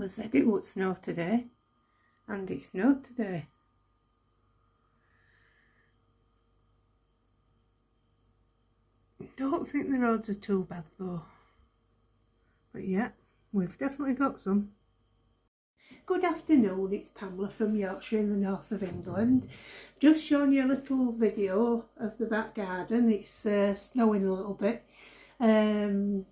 said it would snow today, and it snowed today. Don't think the roads are too bad though, but yeah, we've definitely got some. Good afternoon, it's Pamela from Yorkshire in the north of England. Just showing you a little video of the back garden. It's snowing a little bit. We're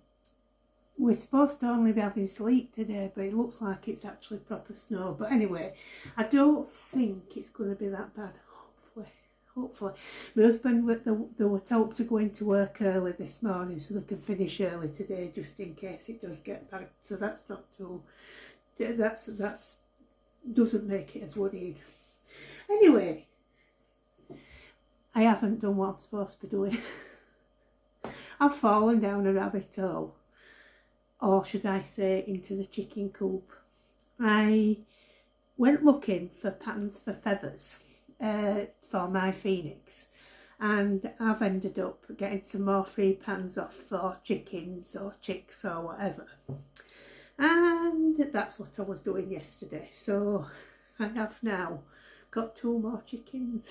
supposed to only be having sleet today, but it looks like it's actually proper snow. But anyway, I don't think it's going to be that bad, hopefully. My husband, they were told to go into work early this morning so they can finish early today, just in case it does get bad. So that's not too... That's doesn't make it as worrying. Anyway, I haven't done what I'm supposed to be doing. I've fallen down a rabbit hole, or should I say into the chicken coop. I went looking for patterns for feathers for my phoenix, and I've ended up getting some more free patterns off for chickens or chicks or whatever. And that's what I was doing yesterday. So I have now got 2 more chickens.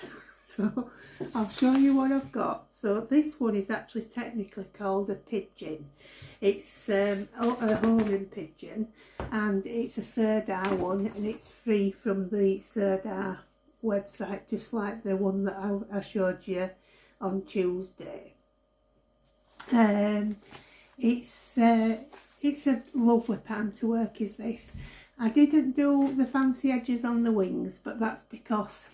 So I'll show you what I've got. So this one is actually technically called a pigeon. It's a homing pigeon, and it's a Sirdar one, and it's free from the Sirdar website, just like the one that I showed you on Tuesday. It's a lovely pattern to work, is this. I didn't do the fancy edges on the wings, but that's because,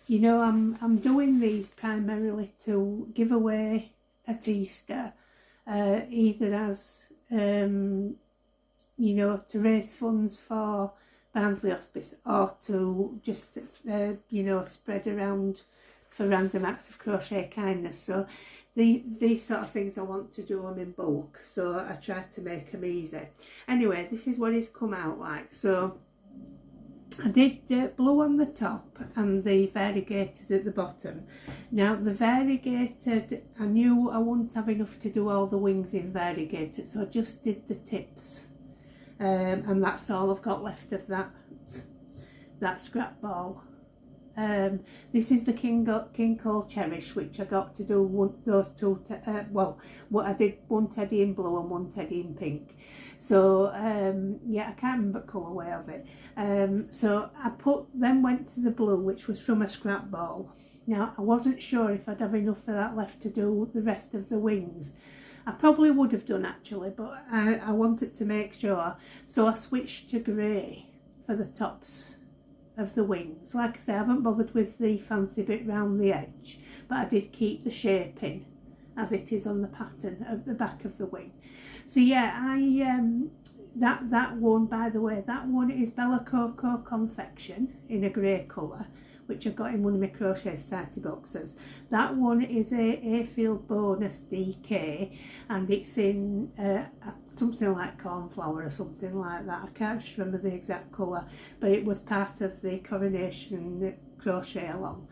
you know, I'm doing these primarily to give away at Easter, either as, you know, to raise funds for Barnsley Hospice, or to just, you know, spread around for random acts of crochet kindness. So these sort of things I want to do them in bulk, so I try to make them easy. Anyway, this is what it's come out like. So I did blue on the top and the variegated at the bottom. Now the variegated, I knew I wouldn't have enough to do all the wings in variegated, so I just did the tips, and that's all I've got left of that scrap ball. This is the King Cole Cherish, which I got to do those two, what I did, one teddy in blue and one teddy in pink. So yeah, I can't remember the colourway of it. So I went to the blue, which was from a scrap ball. Now I wasn't sure if I'd have enough of that left to do the rest of the wings. I probably would have done actually, but I wanted to make sure, so I switched to grey for the tops of the wings. Like I say, I haven't bothered with the fancy bit round the edge, but I did keep the shaping as it is on the pattern of the back of the wing. So yeah, that one, by the way, that one is Bella Coco Confection in a grey colour, which I got in one of my Crochet Society boxes. That one is a Field Bonus DK, and it's in something like cornflower or something like that. I can't just remember the exact colour, but it was part of the coronation crochet along.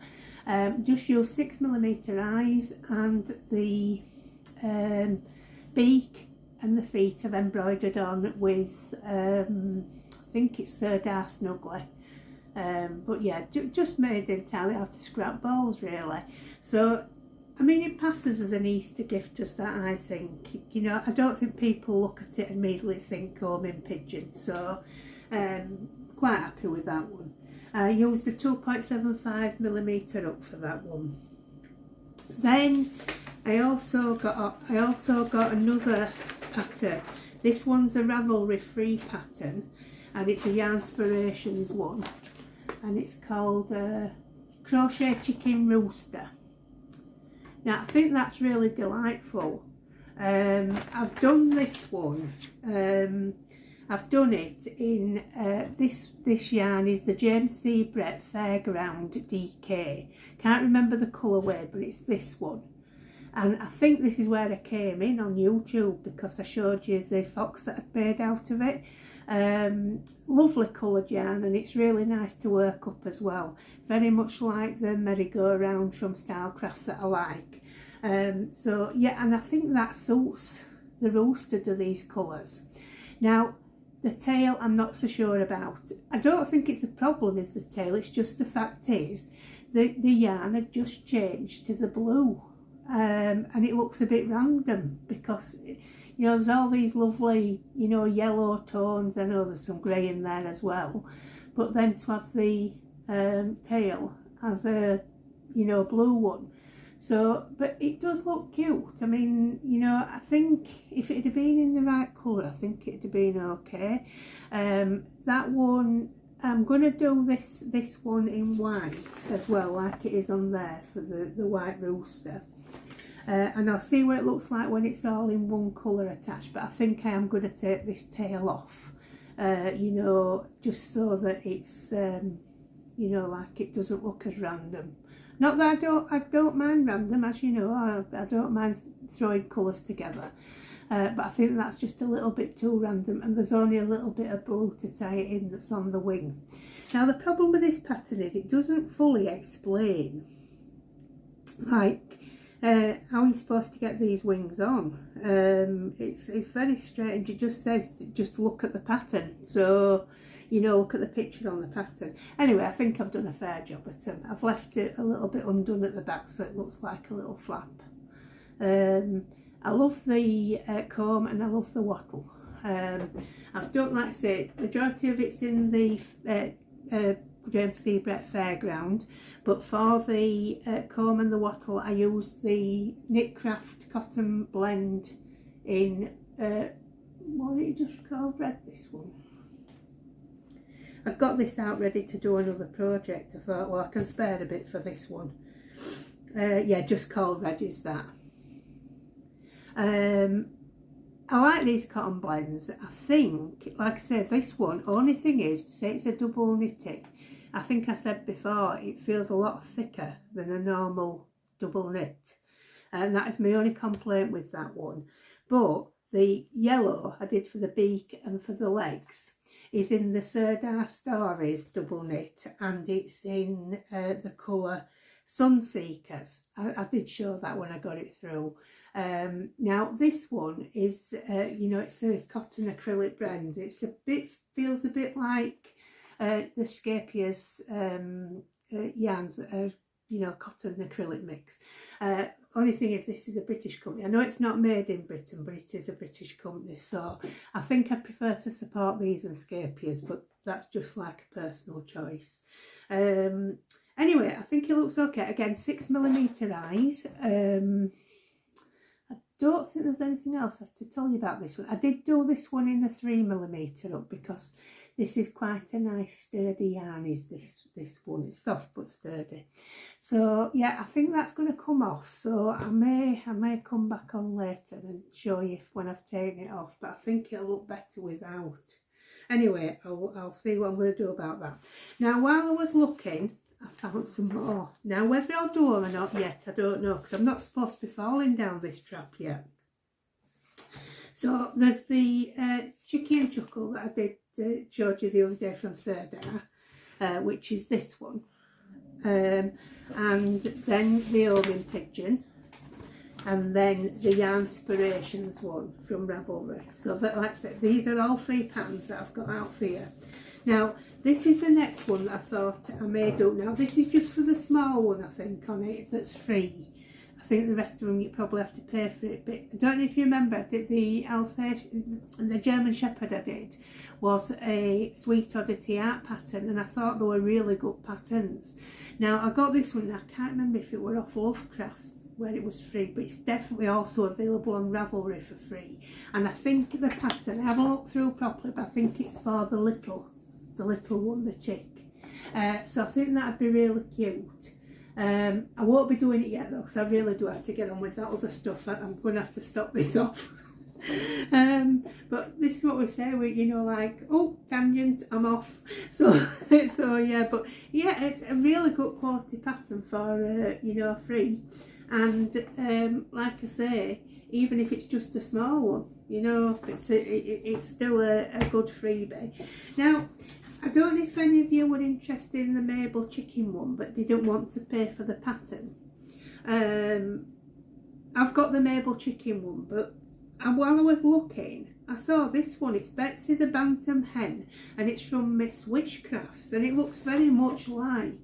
Just use 6mm eyes, and the beak and the feet have embroidered on with I think it's Sirdar Snuggly. But yeah, just made entirely out of scrap balls really. So I mean, it passes as an Easter gift, just that, I think. You know, I don't think people look at it and immediately think homing pigeons, so quite happy with that one. I used a 2.75mm hook for that one. Then I also got another pattern. This one's a Ravelry free pattern, and it's a Yarnspirations one, and it's called Crochet Chicken Rooster. Now I think that's really delightful. I've done this one. I've done it in this yarn is the James C. Brett Fairground DK. Can't remember the colourway, but it's this one. And I think this is where I came in on YouTube, because I showed you the fox that I'd made out of it. Lovely coloured yarn, and it's really nice to work up as well. Very much like the merry-go-round from Stylecraft that I like. So yeah, and I think that suits the Rooster to these colours. Now The tail I'm not so sure about. I don't think it's the problem is the tail, it's just the fact is the yarn had just changed to the blue, and it looks a bit random because, you know, there's all these lovely, you know, yellow tones. I know there's some grey in there as well, but then to have the tail as a, you know, blue one. So, but it does look cute. I mean, you know, I think if it had been in the right colour, I think it'd have been okay. That one, I'm going to do this one in white as well, like it is on there for the white rooster. And I'll see what it looks like when it's all in one colour attached, but I think I am going to take this tail off, you know, just so that it's, you know, like it doesn't look as random. Not that I don't mind random, as you know, I don't mind throwing colours together, but I think that's just a little bit too random, and there's only a little bit of blue to tie it in that's on the wing. Now the problem with this pattern is it doesn't fully explain, like, how you're supposed to get these wings on. It's very strange. It just says just look at the pattern, so you know, look at the picture on the pattern. Anyway, I think I've done a fair job at them. I've left it a little bit undone at the back so it looks like a little flap. I love the comb and I love the wattle. I've done, like I say, majority of it's in the James Seabrett Fairground, but for the comb and the wattle I use the Knitcraft cotton blend in what did you just call red, this one? I've got this out ready to do another project. I thought, well, I can spare a bit for this one. Yeah, just called red is that. I like these cotton blends. I think, like I said, this one, only thing is, to say it's a double knitting, I think I said before, it feels a lot thicker than a normal double knit. And that is my only complaint with that one. But the yellow I did for the beak and for the legs is in the Serdar Stories double knit, and it's in the colour Sunseekers. I did show that when I got it through. Now this one is, you know, it's a cotton acrylic blend. It's a bit, feels a bit like the Scapia's yarns that are, you know, cotton acrylic mix. Only thing is, this is a British company. I know it's not made in Britain, but it is a British company, so I think I prefer to support these and Scapia's, but that's just like a personal choice. Anyway, I think it looks okay. Again, 6mm eyes. I don't think there's anything else I have to tell you about this one. I did do this one in a 3mm up because this is quite a nice sturdy yarn, is this one. It's soft but sturdy. So yeah, I think that's going to come off. So I may come back on later and show you when I've taken it off, but I think it'll look better without. Anyway, I'll see what I'm going to do about that. Now, while I was looking, I found some more. Now, whether I'll do them or not yet, I don't know, because I'm not supposed to be falling down this trap yet. So there's the Chicky and Chuckle that I did showed you the other day from Serdar, which is this one, and then the Ovin Pigeon, and then the Yarnspirations one from Ravelry. So that, like I said, these are all 3 patterns that I've got out for you. Now, this is the next one that I thought I may do. Now, this is just for the small one, I think, on it, that's free. I think the rest of them you probably have to pay for it. But I don't know if you remember, I did the Alsatian, the German Shepherd I did was a Sweet Oddity art pattern, and I thought they were really good patterns. Now, I got this one, I can't remember if it were off Lovecrafts where it was free, but it's definitely also available on Ravelry for free. And I think the pattern, I haven't looked through properly, but I think it's for the little one, the chick. So I think that'd be really cute. I won't be doing it yet though, because I really do have to get on with that other stuff. I'm going to have to stop this off. But this is what we say, we, you know, like, oh, tangent, I'm off. So yeah, but yeah, it's a really good quality pattern for you know, free. And like I say, even if it's just a small one, you know, it's still a good freebie. Now, I don't know if any of you were interested in the Mabel chicken one but didn't want to pay for the pattern. I've got the Mabel chicken one, but while I was looking, I saw this one. It's Betsy the Bantam Hen, and it's from Miss Wishcrafts, and it looks very much like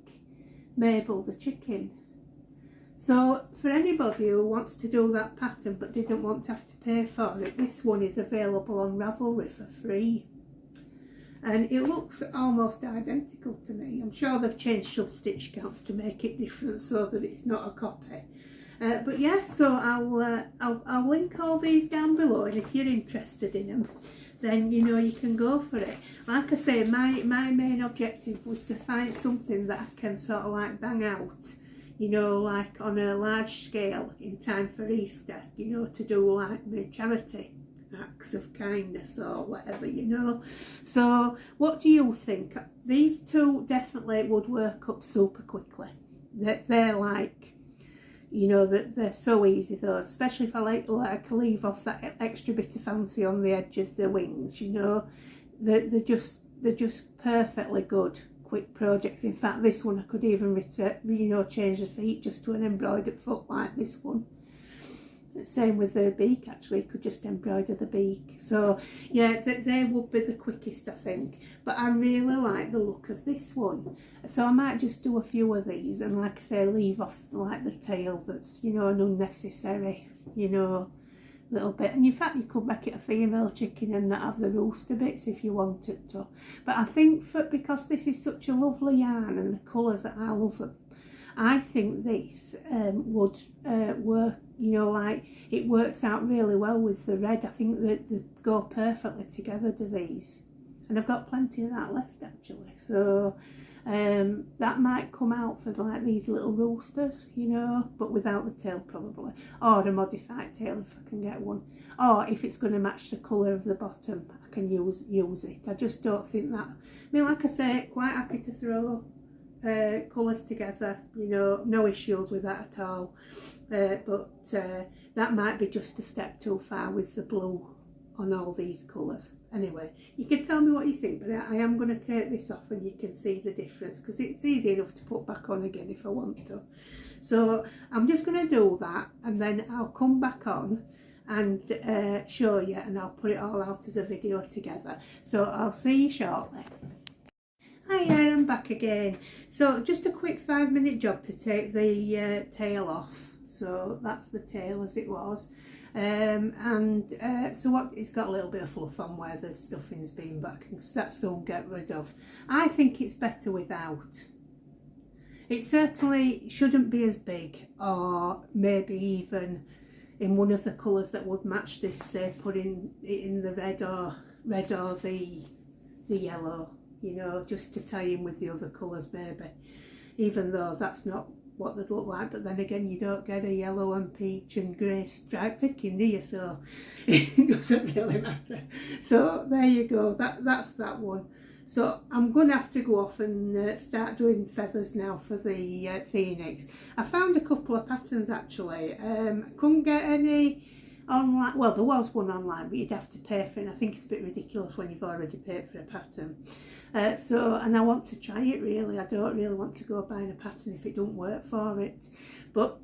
Mabel the chicken. So for anybody who wants to do that pattern but didn't want to have to pay for it, this one is available on Ravelry for free. And it looks almost identical to me. I'm sure they've changed some stitch counts to make it different so that it's not a copy. But yeah, so I'll link all these down below, and if you're interested in them, then you know you can go for it. Like I say, my main objective was to find something that I can sort of like bang out, you know, like on a large scale in time for Easter, you know, to do like my charity acts of kindness or whatever, you know. So what do you think? These two definitely would work up super quickly. They're like, you know, that they're so easy though, especially if I like leave off that extra bit of fancy on the edge of the wings, you know. They're just perfectly good quick projects. In fact, this one I could even you know, change the feet just to an embroidered foot like this one. Same with the beak, actually, could just embroider the beak. So yeah, they would be the quickest, I think. But I really like the look of this one, so I might just do a few of these, and like I say, leave off like the tail that's, you know, an unnecessary, you know, little bit. And in fact, you could make it a female chicken and not have the rooster bits if you wanted to. But I think because this is such a lovely yarn and the colours that I love them, I think this would work, you know, like it works out really well with the red. I think that they go perfectly together, do these. And I've got plenty of that left actually. So that might come out for like these little roosters, you know, but without the tail probably. Or a modified tail if I can get one. Or if it's going to match the colour of the bottom, I can use it. I just don't think that, I mean, like I say, quite happy to throw colours together, you know, no issues with that at all. But that might be just a step too far with the blue on all these colours. Anyway, you can tell me what you think, but I am going to take this off and you can see the difference, because it's easy enough to put back on again if I want to. So I'm just going to do that, and then I'll come back on and show you, and I'll put it all out as a video together. So I'll see you shortly. Hi, I'm back again. So just a quick 5-minute job to take the tail off. So that's the tail as it was. So what, it's got a little bit of fluff on where the stuffing's been, but I can still get rid of. I think it's better without. It certainly shouldn't be as big, or maybe even in one of the colours that would match this, say putting it in the red or the yellow, you know, just to tie in with the other colours maybe, even though that's not what they'd look like. But then again, you don't get a yellow and peach and grey striped chicken, do you? So it doesn't really matter. So there you go, that's that one. So I'm going to have to go off and start doing feathers now for the phoenix. I found a couple of patterns actually. I couldn't get any online. Well, there was one online, but you'd have to pay for it, and I think it's a bit ridiculous when you've already paid for a pattern. And I want to try it really. I don't really want to go buying a pattern if it don't work for it. But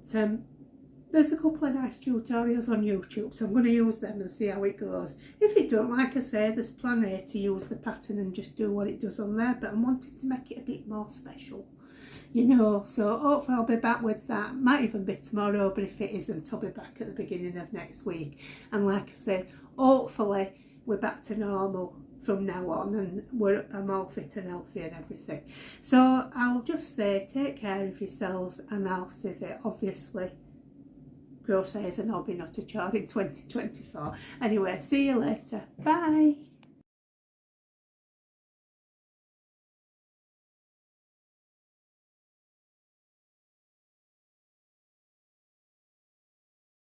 there's a couple of nice tutorials on YouTube, so I'm going to use them and see how it goes. If it don't, like I say, there's plan A to use the pattern and just do what it does on there, but I'm wanting to make it a bit more special, you know. So hopefully I'll be back with that. Might even be tomorrow, but if it isn't, I'll be back at the beginning of next week. And like I say, hopefully we're back to normal from now on, and I'm all fit and healthy and everything. So I'll just say, take care of yourselves, and I'll say that obviously crochet is an hobby, not a chore in 2024. Anyway, see you later. Bye.